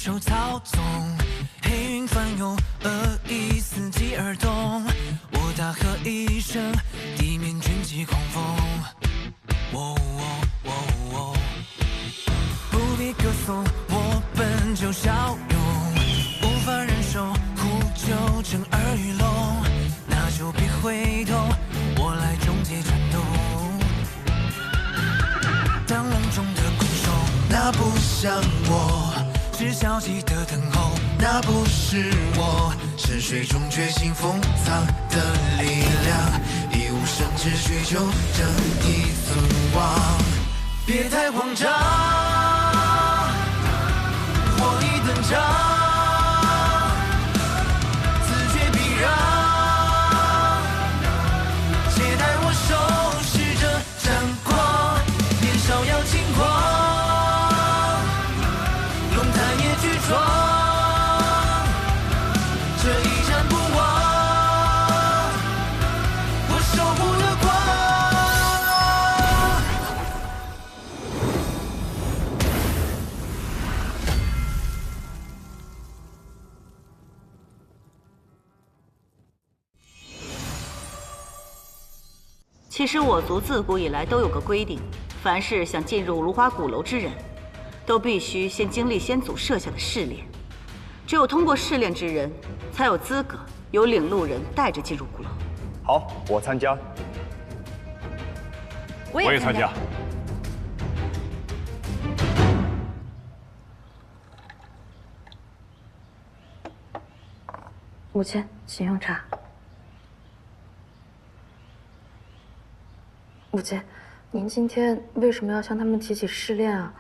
手操纵，黑云翻涌，恶意伺机而动。我大喝一声，地面卷起狂风。不必歌颂，我本就骁勇，无法忍受呼救震耳欲聋，那就别回头，我来终结战斗。当笼中的困兽，那不像我，是消极的等候，那不是我，深水中觉醒封藏的力量，一无生之需求正义存亡，别太慌张，火力登场。其实我族自古以来都有个规定，凡是想进入芦花鼓楼之人，都必须先经历先祖设下的试炼。只有通过试炼之人，才有资格由领路人带着进入鼓楼。好，我参加。我也参加。母亲，请用茶。母亲，您今天为什么要向他们提起试炼啊？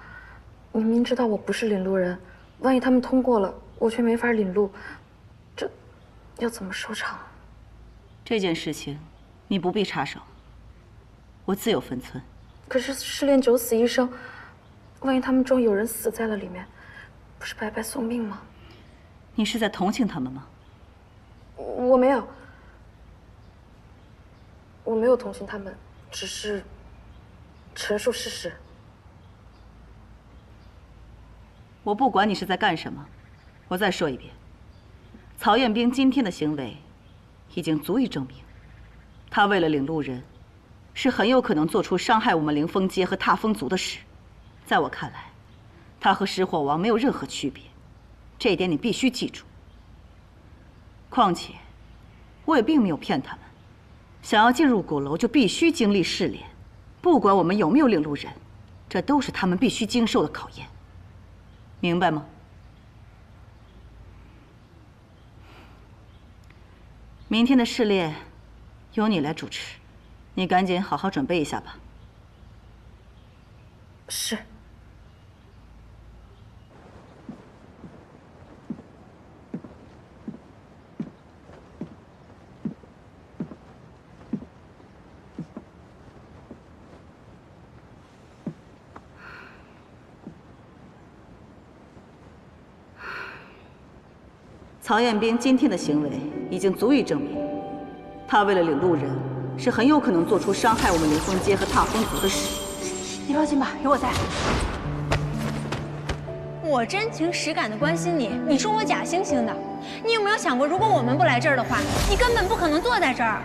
您明知道我不是领路人，万一他们通过了，我却没法领路，这要怎么收场？这件事情，你不必插手，我自有分寸。可是试炼九死一生，万一他们中有人死在了里面，不是白白送命吗？你是在同情他们吗？我没有，我没有同情他们。只是陈述事实。我不管你是在干什么，我再说一遍，曹彦兵今天的行为已经足以证明，他为了领路人，是很有可能做出伤害我们凌风街和踏风族的事。在我看来，他和石火王没有任何区别，这一点你必须记住。况且，我也并没有骗他们。想要进入鼓楼，就必须经历试炼，不管我们有没有领路人，这都是他们必须经受的考验，明白吗？明天的试炼由你来主持，你赶紧好好准备一下吧。是。曹彦兵今天的行为已经足以证明，他为了领路人，是很有可能做出伤害我们凌风街和踏风族的事。你放心吧，有我在。我真情实感的关心你，你说我假惺惺的。你有没有想过，如果我们不来这儿的话，你根本不可能坐在这儿。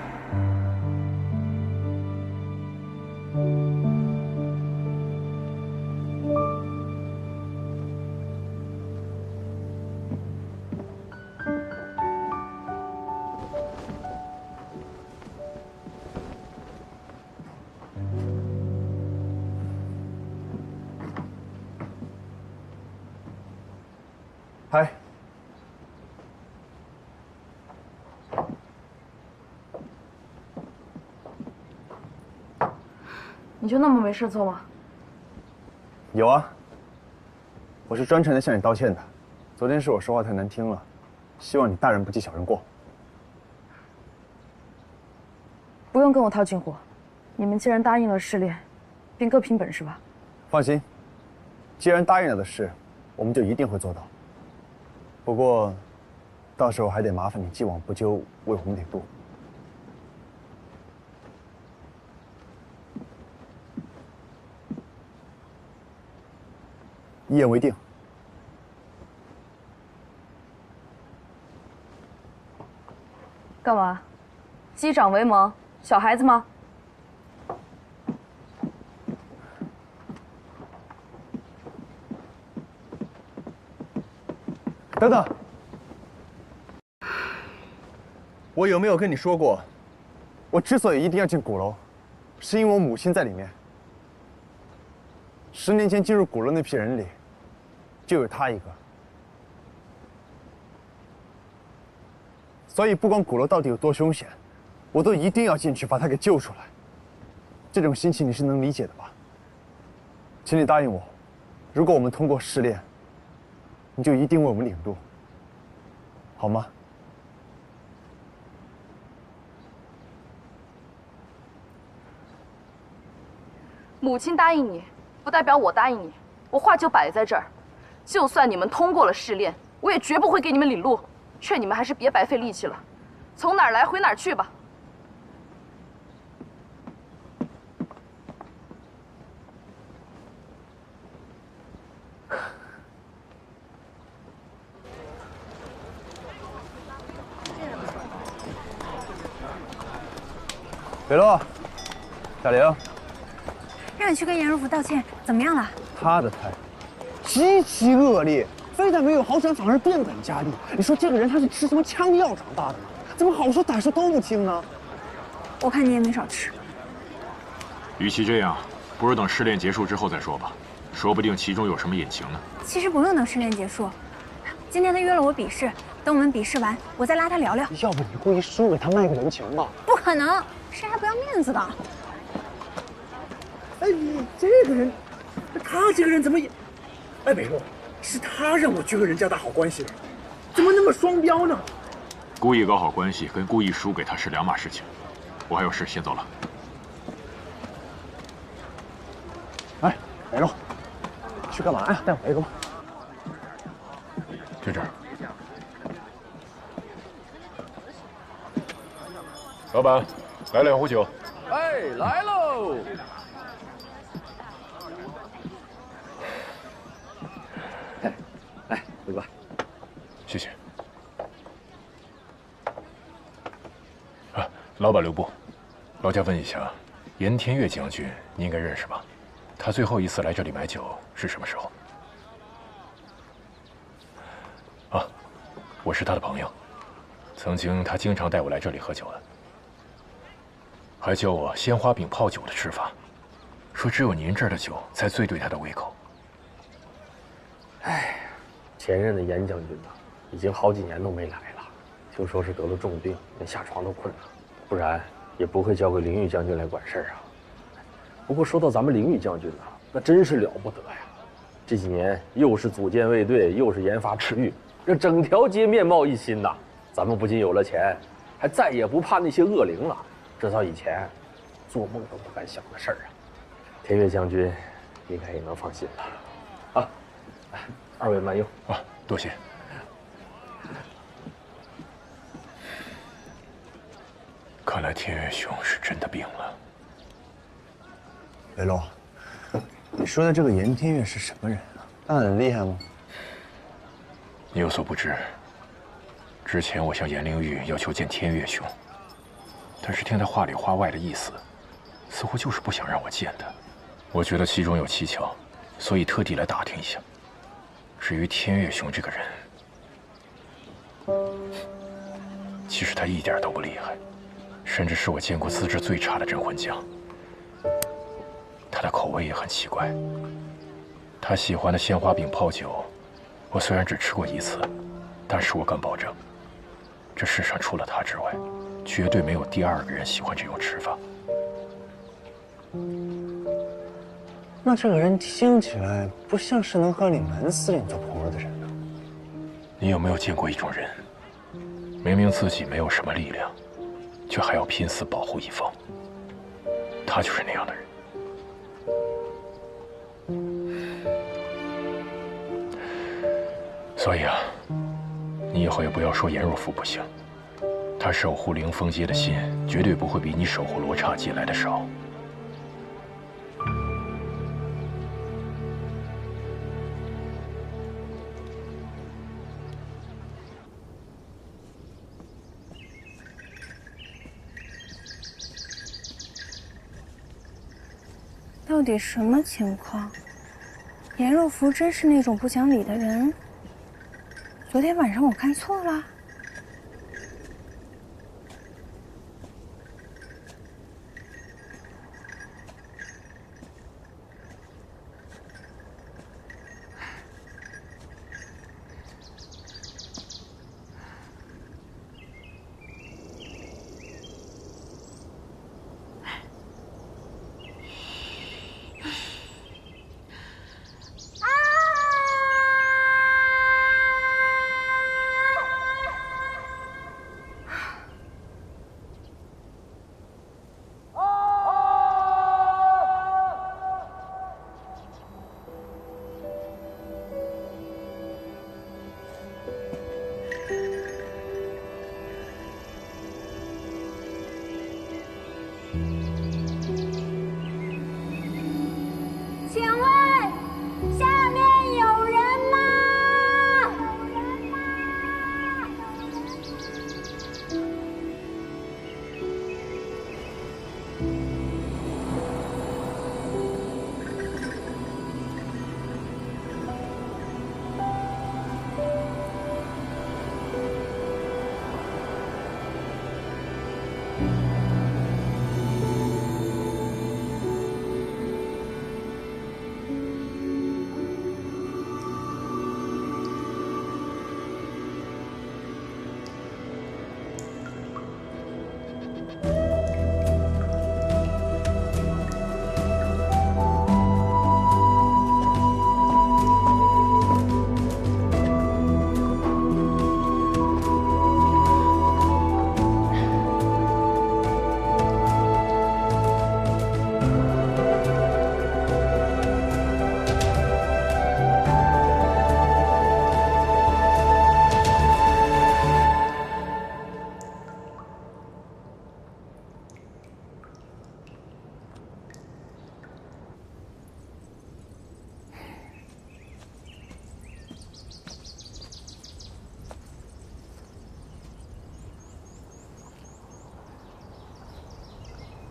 嗨，你就那么没事做吗？有啊，我是专程来向你道歉的。昨天是我说话太难听了，希望你大人不计小人过。不用跟我套近乎，你们既然答应了试炼，便各凭本事吧。放心，既然答应了的事，我们就一定会做到。不过，到时候还得麻烦你既往不咎，为我们领路。一言为定。干嘛？击掌为盟，小孩子吗？等等，我有没有跟你说过，我之所以一定要进鼓楼，是因为我母亲在里面。10年前进入鼓楼那批人里，就有她一个。所以不管鼓楼到底有多凶险，我都一定要进去把她给救出来。这种心情你是能理解的吧？请你答应我，如果我们通过试炼，你就一定为我们领路，好吗？母亲答应你，不代表我答应你。我话就摆在这儿，就算你们通过了试炼，我也绝不会给你们领路。劝你们还是别白费力气了，从哪儿来回哪儿去吧。北洛，小玲，让你去跟严如福道歉，怎么样了？他的态度极其恶劣，非但没有好转，反而变本加厉。你说这个人他是吃什么枪药长大的吗？怎么好说歹说都不听呢？我看你也没少吃。与其这样，不如等试炼结束之后再说吧，说不定其中有什么隐情呢。其实不用等试炼结束，今天他约了我比试，等我们比试完，我再拉他聊聊。要不你故意输给他卖个人情吧？不可能，谁还不要面子的？哎，你这个人，他这个人怎么也……哎，北洛，是他让我去和人家打好关系的，怎么那么双标呢？故意搞好关系跟故意输给他是两码事情。我还有事，先走了。哎，北洛，去干嘛呀？带我一个吧。就这儿。老板，来2壶酒。哎，来喽！来，回哥。谢谢。啊，老板刘部，劳驾问一下，严天岳将军你应该认识吧？他最后一次来这里买酒是什么时候？啊，我是他的朋友，曾经他经常带我来这里喝酒的，还教我鲜花饼泡酒的吃法，说只有您这儿的酒才最对他的胃口。哎，前任的严将军呢，已经好几年都没来了，听说是得了重病，连下床都困难，不然也不会交给林玉将军来管事儿啊。不过说到咱们林玉将军呢，那真是了不得呀！这几年又是组建卫队，又是研发赤玉，这整条街面貌一新呐。咱们不仅有了钱，还再也不怕那些恶灵了。这早以前做梦都不敢想的事儿啊！天岳将军应该也能放心了。啊，二位慢用啊，多谢。看来天岳兄是真的病了。北洛，你说的这个严天岳是什么人啊？他很厉害吗？你有所不知，之前我向严灵玉要求见天岳兄，但是听他话里话外的意思，似乎就是不想让我见他。我觉得其中有蹊跷，所以特地来打听一下。至于天岳兄这个人，其实他一点都不厉害，甚至是我见过资质最差的镇魂将。他的口味也很奇怪，他喜欢的鲜花饼泡酒，我虽然只吃过一次，但是我敢保证，这世上除了他之外，绝对没有第二个人喜欢这种吃法。那这个人听起来不像是能和你们司令做朋友的人呢。你有没有见过一种人，明明自己没有什么力量，却还要拼死保护一方？他就是那样的人。所以啊，你以后也不要说严若甫不行，他守护灵峰街的心，绝对不会比你守护罗刹街来的少。到底什么情况？颜若芙真是那种不讲理的人？昨天晚上我看错了？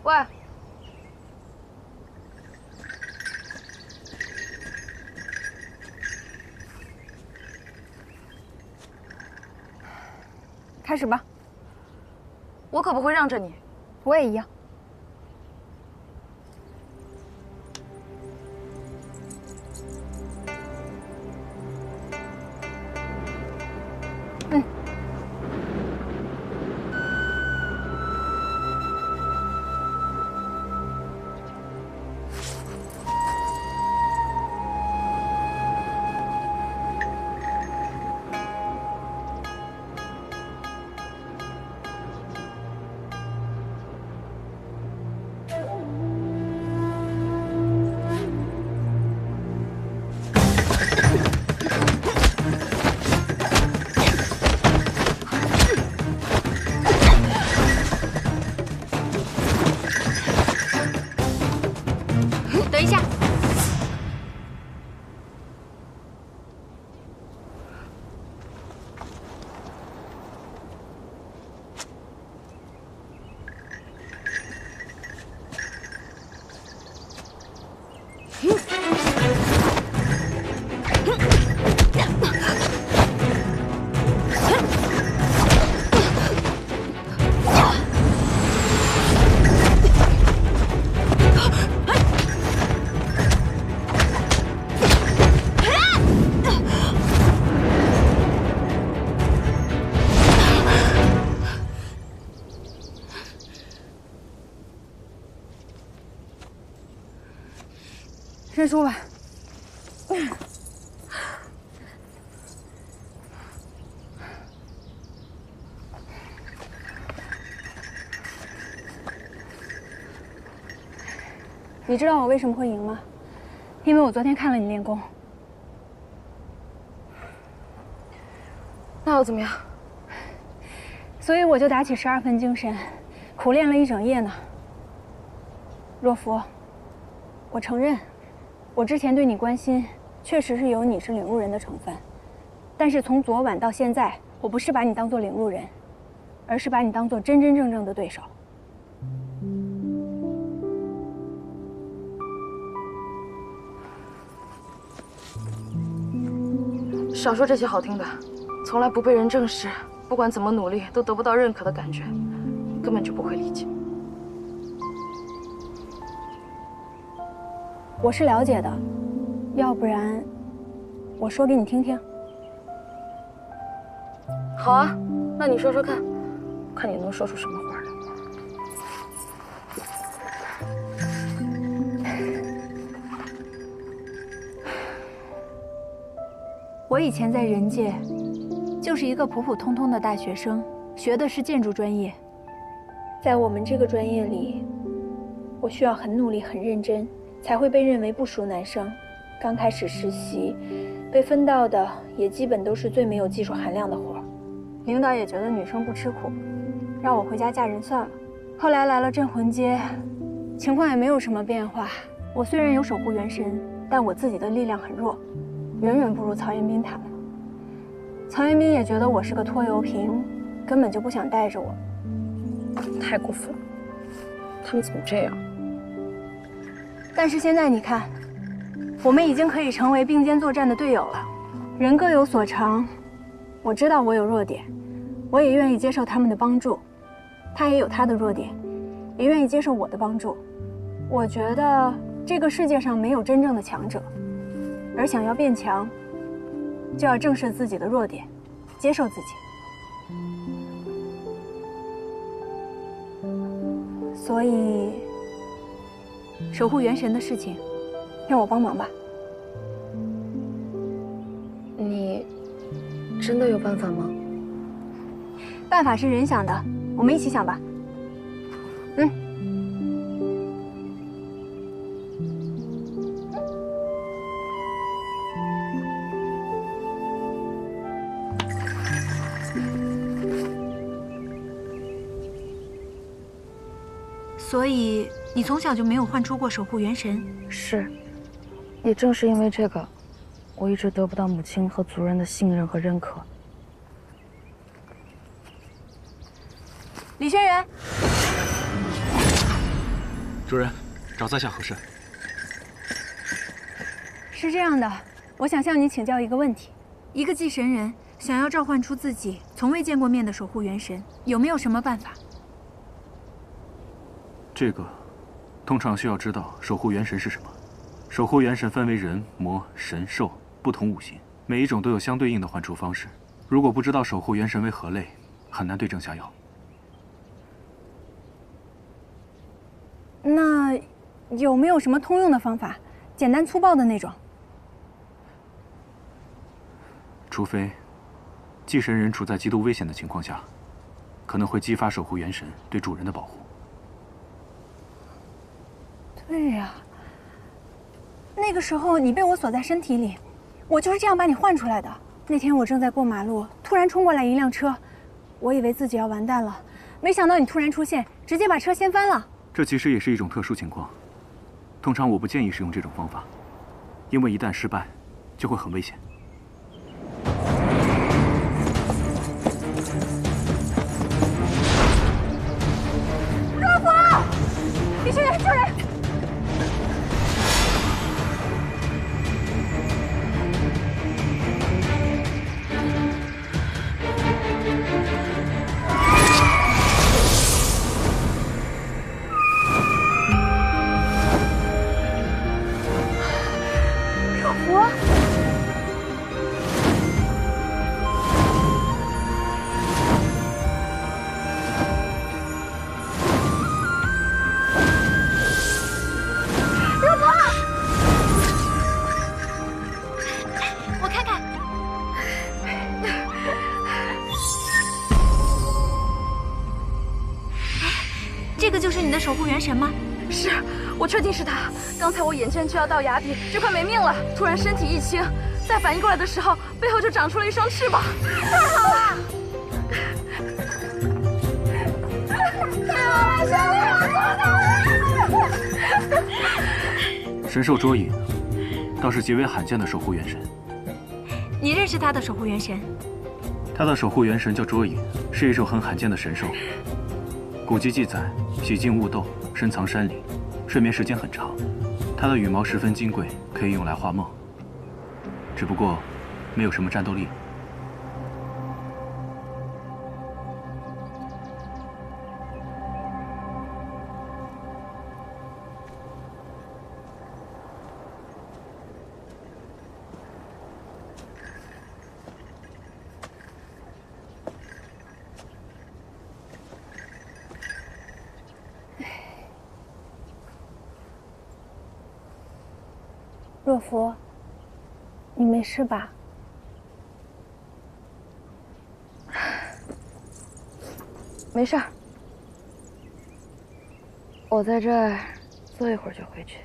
喂，开始吧。我可不会让着你。我也一样。等一下，认输吧。你知道我为什么会赢吗？因为我昨天看了你练功。那又怎么样？所以我就打起12分精神，苦练了一整夜呢。若芙，我承认，我之前对你关心，确实是有你是领路人的成分。但是从昨晚到现在，我不是把你当做领路人，而是把你当做真真正正的对手。少说这些好听的，从来不被人正视，不管怎么努力都得不到认可的感觉，根本就不会理解。我是了解的，要不然我说给你听听。好啊，那你说说看，看你能说出什么话来。我以前在人界，就是一个普普通通的大学生，学的是建筑专业。在我们这个专业里，我需要很努力、很认真，才会被认为不属男生。刚开始实习，被分到的也基本都是最没有技术含量的活儿。领导也觉得女生不吃苦，让我回家嫁人算了。后来来了镇魂街，情况也没有什么变化。我虽然有守护元神，但我自己的力量很弱。远远不如曹彦斌他们。曹彦斌也觉得我是个拖油瓶，根本就不想带着我。太过分了，他们怎么这样？但是现在你看，我们已经可以成为并肩作战的队友了。人各有所长，我知道我有弱点，我也愿意接受他们的帮助。他也有他的弱点，也愿意接受我的帮助。我觉得这个世界上没有真正的强者。而想要变强，就要正视自己的弱点，接受自己。所以，守护元神的事情，让我帮忙吧。你真的有办法吗？办法是人想的，我们一起想吧。所以你从小就没有唤出过守护元神？是，也正是因为这个，我一直得不到母亲和族人的信任和认可。李轩辕，主人，找在下何事？是这样的，我想向你请教一个问题：一个祭神人想要召唤出自己从未见过面的守护元神，有没有什么办法？这个，通常需要知道守护元神是什么。守护元神分为人、魔、神、兽不同五行，每一种都有相对应的唤出方式。如果不知道守护元神为何类，很难对症下药。那有没有什么通用的方法，简单粗暴的那种？除非祭神人处在极度危险的情况下，可能会激发守护元神对主人的保护。对呀，那个时候你被我锁在身体里，我就是这样把你唤出来的。那天我正在过马路，突然冲过来一辆车，我以为自己要完蛋了，没想到你突然出现，直接把车掀翻了。这其实也是一种特殊情况，通常我不建议使用这种方法，因为一旦失败，就会很危险。若佛，李轩辕，救人！这个就是你的守护元神吗？是，我确定是他。刚才我眼见就要到崖底，就快没命了，突然身体一轻，再反应过来的时候，背后就长出了一双翅膀。太好了！太好了，兄弟，我做到了！神兽捉影，倒是极为罕见的守护元神。你认识他的守护元神？他的守护元神叫捉影，是一种很罕见的神兽。古籍记载，喜静雾斗，深藏山林，睡眠时间很长。它的羽毛十分金贵，可以用来画梦。只不过，没有什么战斗力。若甫，你没事吧？没事儿，我在这儿坐一会儿就回去。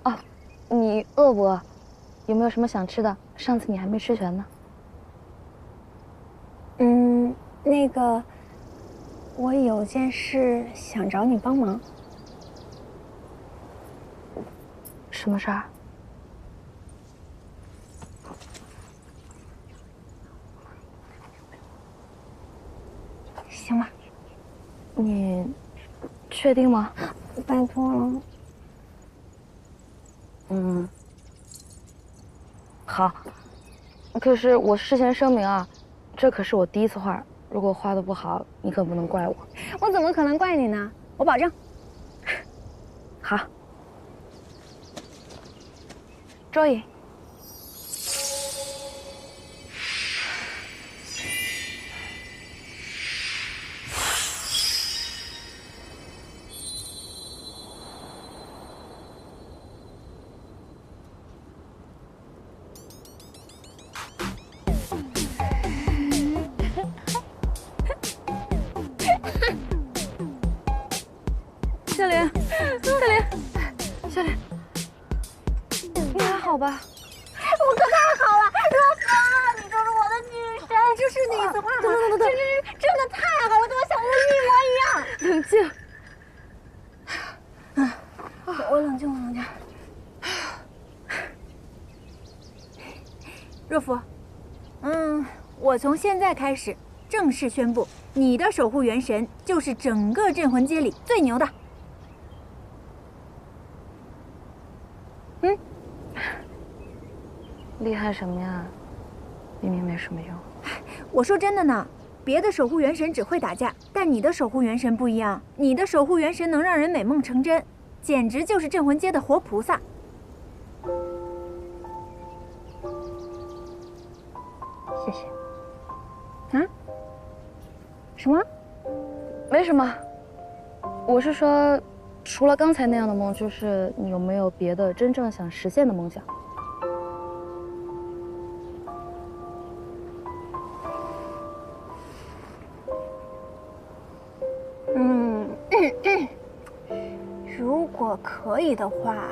哦，你饿不饿？有没有什么想吃的？上次你还没吃全呢。那个，我有件事想找你帮忙。什么事儿？行吧。你确定吗？拜托了。好。可是我事先声明啊，这可是我第一次画，如果画的不好，你可不能怪我。我怎么可能怪你呢？我保证。好。周颖。夏琳，夏琳，你还好吧？我可太好了，若甫，你就是我的女神，就是那次画吗？真的太好了，跟我想的一模一样。冷静。我冷静，我冷静。若甫，我从现在开始正式宣布，你的守护元神就是整个镇魂街里最牛的。厉害什么呀？明明没什么用。我说真的呢，别的守护元神只会打架，但你的守护元神不一样，你的守护元神能让人美梦成真，简直就是镇魂街的活菩萨。谢谢。啊？什么？没什么。我是说，除了刚才那样的梦，就是你有没有别的真正想实现的梦想？如果可以的话，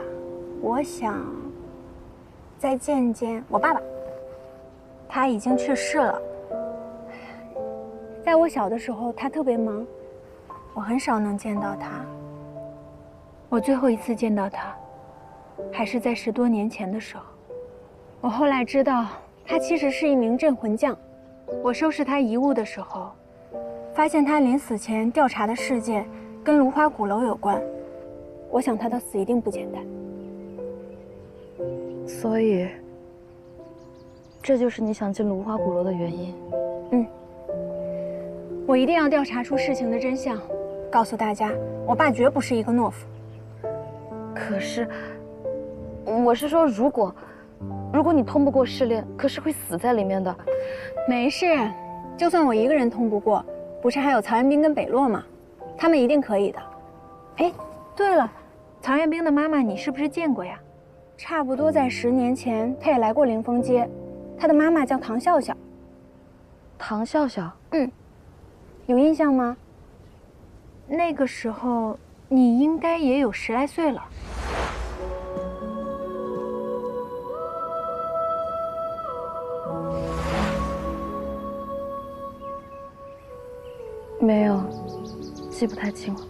我想再见见我爸爸。他已经去世了。在我小的时候，他特别忙，我很少能见到他。我最后一次见到他，还是在10多年前的时候。我后来知道，他其实是一名镇魂将。我收拾他遗物的时候，发现他临死前调查的事件跟芦花鼓楼有关。我想他的死一定不简单。所以，这就是你想进芦花鼓楼的原因。我一定要调查出事情的真相，告诉大家，我爸绝不是一个懦夫。可是，我是说，如果你通不过试炼，可是会死在里面的。没事，就算我一个人通不过，不是还有曹元斌跟北洛吗？他们一定可以的。哎，对了，曹元斌的妈妈你是不是见过呀？差不多在10年前，她也来过凌风街。她的妈妈叫唐笑笑。唐笑笑？有印象吗？那个时候你应该也有10来岁了。没有，记不太清了。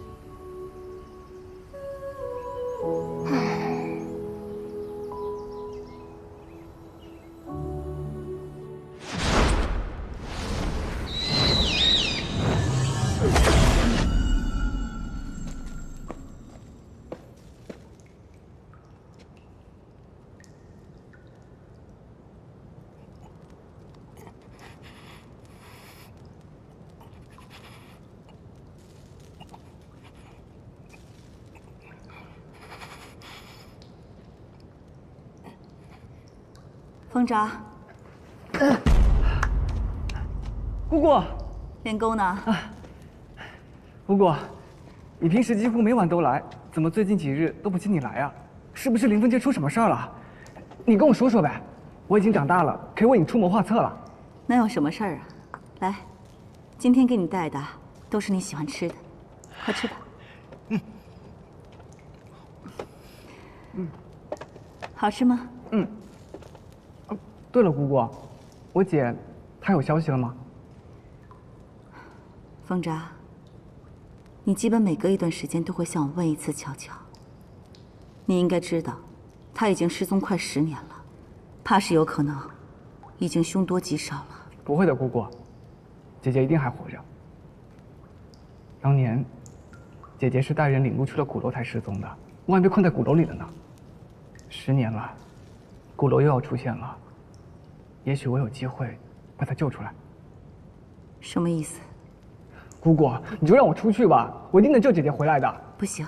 风札，姑姑，练功呢？姑姑，你平时几乎每晚都来，怎么最近几日都不见你来啊？是不是林凤姐出什么事儿了？你跟我说说呗。我已经长大了，可以为你出谋划策了。能有什么事儿啊？来，今天给你带的都是你喜欢吃的，快吃吧。好吃吗？对了，姑姑，我姐她有消息了吗？风札，你基本每隔一段时间都会向我问一次巧巧。你应该知道，她已经失踪快10年了，怕是有可能已经凶多吉少了。不会的，姑姑，姐姐一定还活着。当年，姐姐是带人领路去了鼓楼才失踪的，我还被困在鼓楼里了呢。10年了，鼓楼又要出现了，也许我有机会把她救出来。什么意思？姑姑，你就让我出去吧，我一定能救姐姐回来的。不行，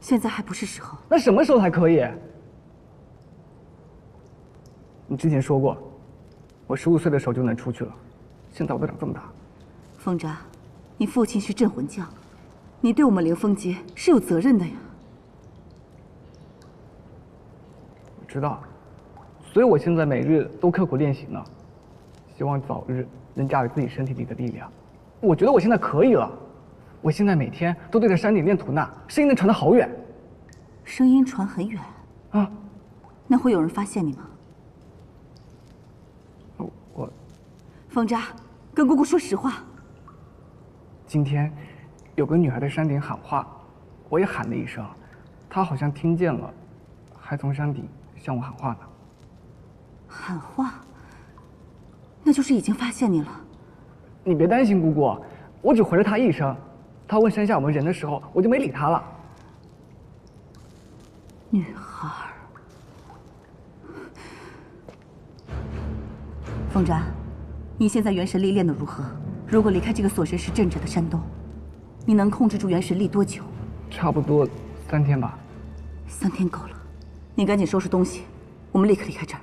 现在还不是时候。那什么时候才可以？你之前说过，我15岁的时候就能出去了，现在我都长这么大。风札，你父亲是镇魂将，你对我们凌风街是有责任的呀。我知道，所以我现在每日都刻苦练习呢，希望早日能驾驭自己身体里的力量。我觉得我现在可以了，我现在每天都对着山顶练吐纳，声音能传得好远。声音传很远啊？那会有人发现你吗？我，风札，跟姑姑说实话。今天有个女孩在山顶喊话，我也喊了一声，她好像听见了，还从山顶向我喊话呢。喊话？那就是已经发现你了。你别担心，姑姑，我只回了她一声。她问山下有没有人的时候，我就没理她了。女孩。风札，你现在元神力练得如何？如果离开这个锁神石镇着的山洞，你能控制住元神力多久？差不多3天吧。3天够了，你赶紧收拾东西，我们立刻离开这儿。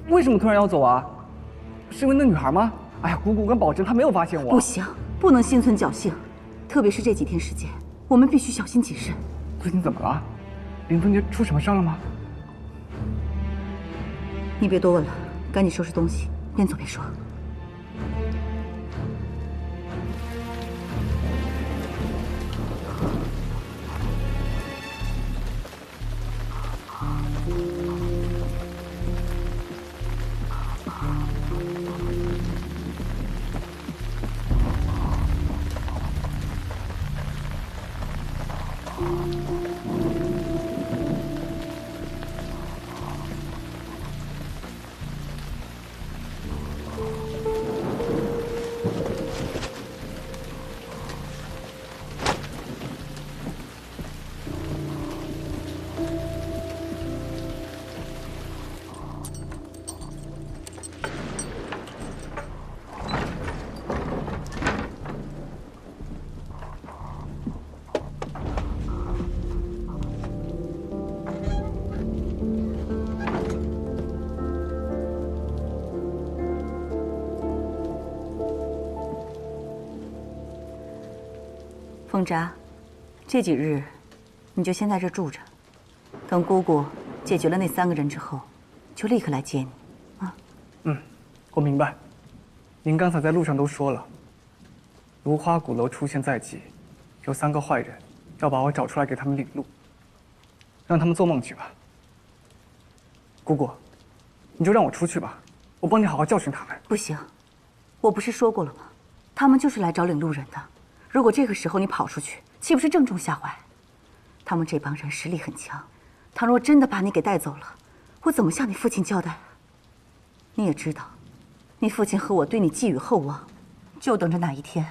为什么突然要走啊？是因为那女孩吗？哎呀，姑姑敢保证她没有发现我。不行，不能心存侥幸，特别是这几天时间，我们必须小心谨慎。最近怎么了？林凤姐出什么事了吗？你别多问了，赶紧收拾东西，边走边说。风札，这几日你就先在这住着，等姑姑解决了那3个人之后，就立刻来接你，啊？我明白。您刚才在路上都说了，如花鼓楼出现在即，有3个坏人要把我找出来给他们领路，让他们做梦去吧。姑姑，你就让我出去吧，我帮你好好教训他们。不行，我不是说过了吗？他们就是来找领路人的。如果这个时候你跑出去，岂不是正中下怀？他们这帮人实力很强，倘若真的把你给带走了，我怎么向你父亲交代？你也知道，你父亲和我对你寄予厚望，就等着哪一天，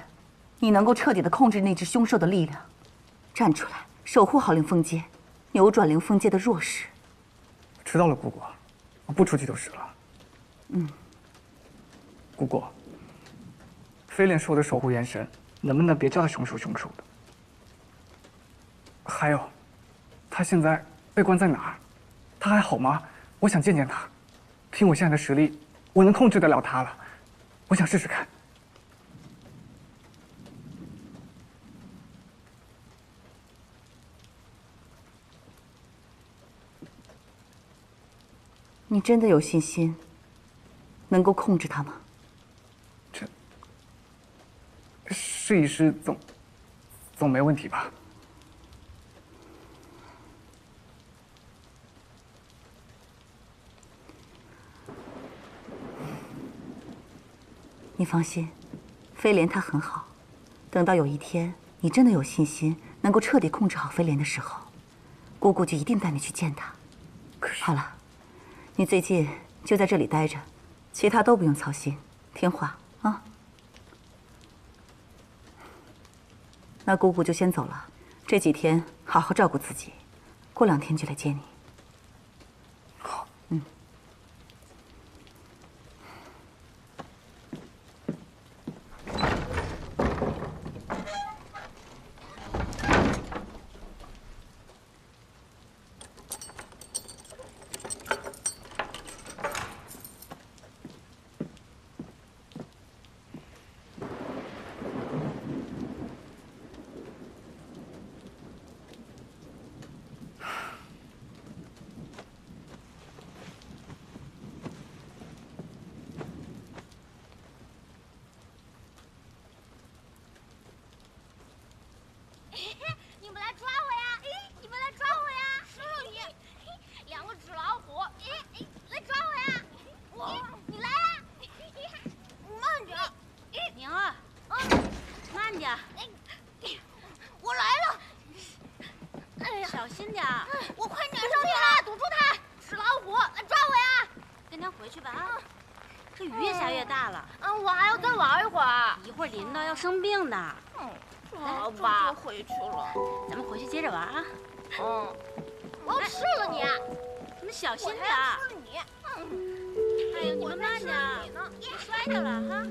你能够彻底的控制那只凶兽的力量，站出来守护好凌风街，扭转凌风街的弱势。知道了，姑姑，我不出去就是了。姑姑，飞莲是我的守护元神，能不能别叫他凶手的？还有，他现在被关在哪儿？他还好吗？我想见见他。凭我现在的实力，我能控制得了他了。我想试试看。你真的有信心能够控制他吗？试一试总没问题吧？你放心，飞莲她很好。等到有一天你真的有信心能够彻底控制好飞莲的时候，姑姑就一定带你去见她。好了，你最近就在这里待着，其他都不用操心，听话啊。那姑姑就先走了，这几天好好照顾自己，过2天就来接你。好，你们来抓我呀！你们来抓我呀！吃了你，2个纸老虎！来抓我呀！你来呀！慢点，宁儿，慢点。我来了。哎呀，小心点。我快撵上去了，堵住他！纸老虎，来抓我呀！跟他回去吧啊！这雨越下越大了。我还要再玩一会儿。一会儿淋到要生病的。好吧，回去了。咱们回去接着玩啊。我要吃了你！你们小心点。吃了你！哎呦，你们慢点，别摔着了哈。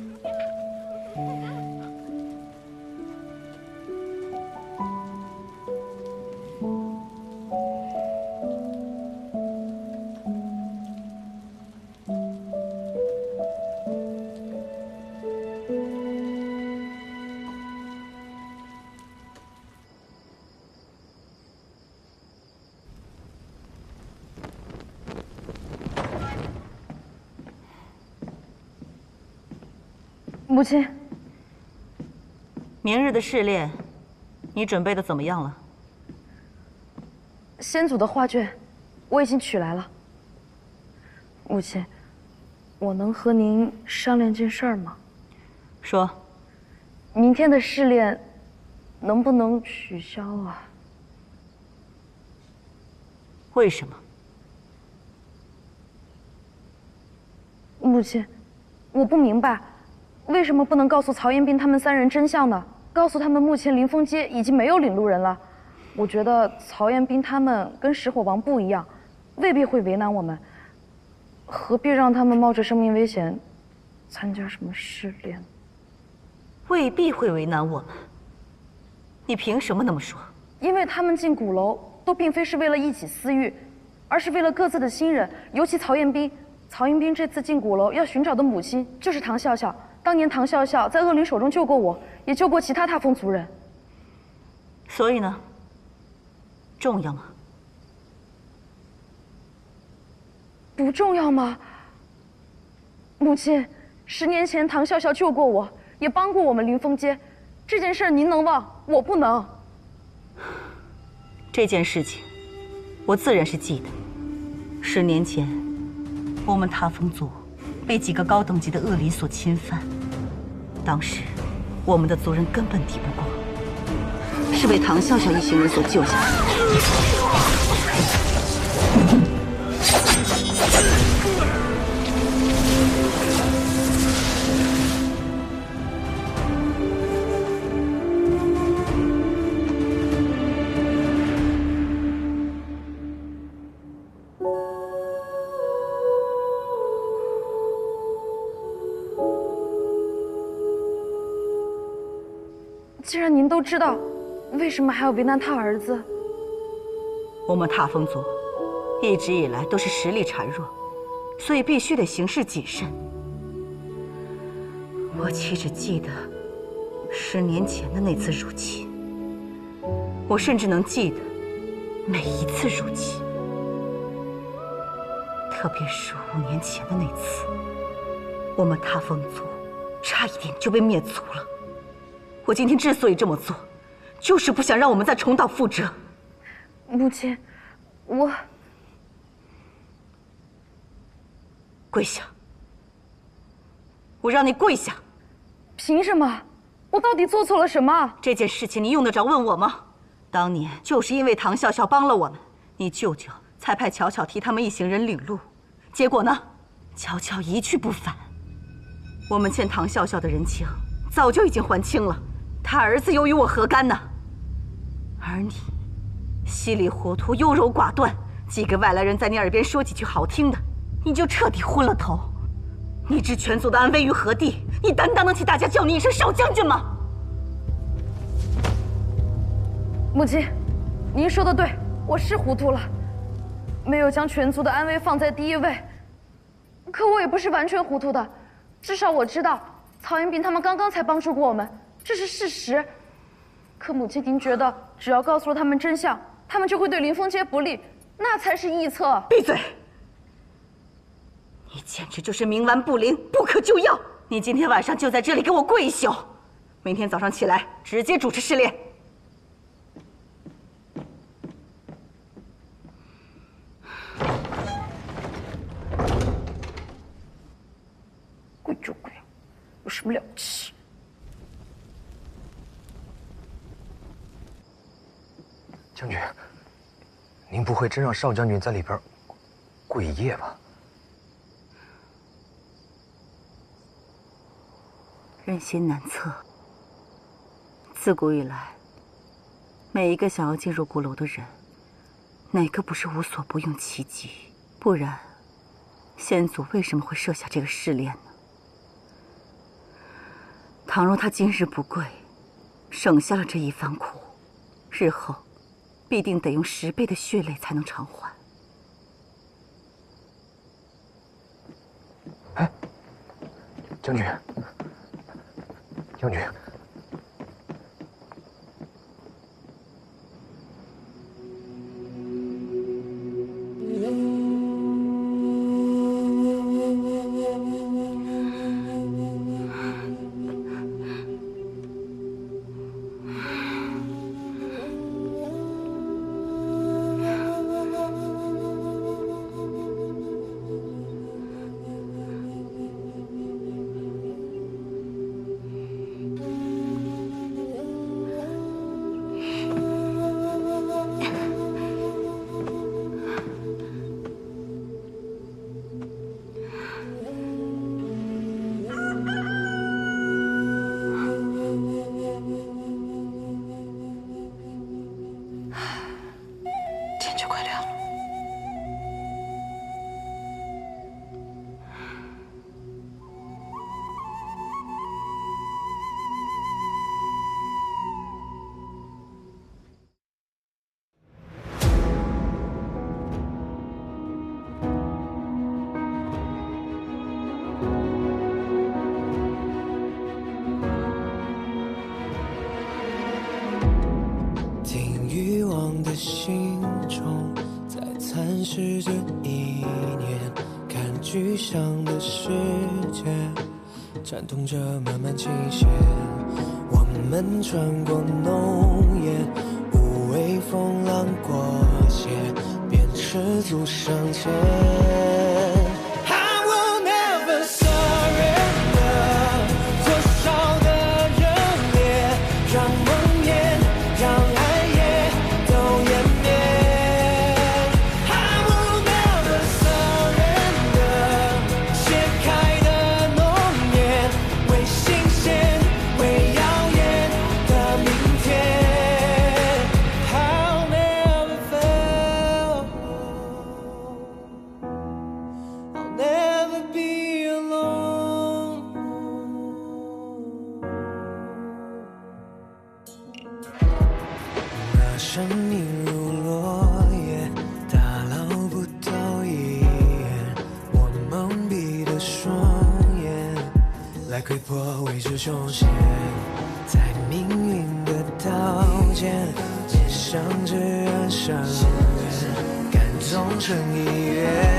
母亲，明日的试炼，你准备的怎么样了？先祖的画卷，我已经取来了。母亲，我能和您商量件事儿吗？说。明天的试炼，能不能取消啊？为什么？母亲，我不明白。为什么不能告诉曹彦斌他们3人真相呢？告诉他们目前临风街已经没有领路人了。我觉得曹彦斌他们跟石火王不一样，未必会为难我们。何必让他们冒着生命危险参加什么试炼？未必会为难我们。你凭什么那么说？因为他们进鼓楼都并非是为了一己私欲，而是为了各自的亲人，尤其曹彦斌。曹彦斌这次进鼓楼要寻找的母亲就是唐笑笑。当年唐笑笑在恶灵手中救过我，也救过其他踏风族人。所以呢？重要吗？不重要吗？母亲，10年前唐笑笑救过我，也帮过我们临风街，这件事您能忘，我不能。这件事情，我自然是记得。10年前，我们踏风族被几个高等级的恶灵所侵犯，当时我们的族人根本抵不过，是被唐笑笑一行人所救下来的。既然您都知道，为什么还要为难他儿子？我们踏风族一直以来都是实力孱弱，所以必须得行事谨慎。我岂只记得10年前的那次入侵，我甚至能记得每一次入侵，特别是5年前的那次，我们塌风族差一点就被灭族了。我今天之所以这么做，就是不想让我们再重蹈覆辙。母亲，我跪下！我让你跪下！凭什么？我到底做错了什么？这件事情你用得着问我吗？当年就是因为唐笑笑帮了我们，你舅舅才派巧巧替他们一行人领路，结果呢，巧巧一去不返。我们欠唐笑笑的人情早就已经还清了，他儿子又与我何干呢？而你稀里糊涂、优柔寡断，几个外来人在你耳边说几句好听的，你就彻底昏了头。你置全族的安危于何地？你担当得起大家叫你一声少将军吗？母亲，您说的对，我是糊涂了，没有将全族的安危放在第一位。可我也不是完全糊涂的，至少我知道曹延斌他们刚刚才帮助过我们，这是事实。可母亲，您觉得只要告诉了他们真相，他们就会对林峰街不利，那才是臆测。闭嘴！你简直就是冥顽不灵，不可救药！你今天晚上就在这里给我跪一宿，明天早上起来直接主持试炼。跪就跪，有什么了不起？将军，您不会真让少将军在里边跪一夜吧？人心难测。自古以来，每一个想要进入鼓楼的人，哪个不是无所不用其极？不然，先祖为什么会设下这个试炼呢？倘若他今日不跪，省下了这一番苦，日后必定得用10倍的血泪才能偿还。哎，将军，将军，天就快亮了。听欲望的心中在蚕食着意念，看具象的世界颤动着慢慢倾斜。我们穿过浓烟，无畏风浪过街，便赤足上前。I will never surrender， 多少的热烈，让梦魇，让爱也都湮灭。I will never surrender， 切开的浓烟，为新鲜，为耀眼的明天。I'll never fail， I'll never be alone。那生命如落叶，打捞不到一眼。我窥破未知凶险，在命运的刀尖，面上只染上缘，感动成一缘。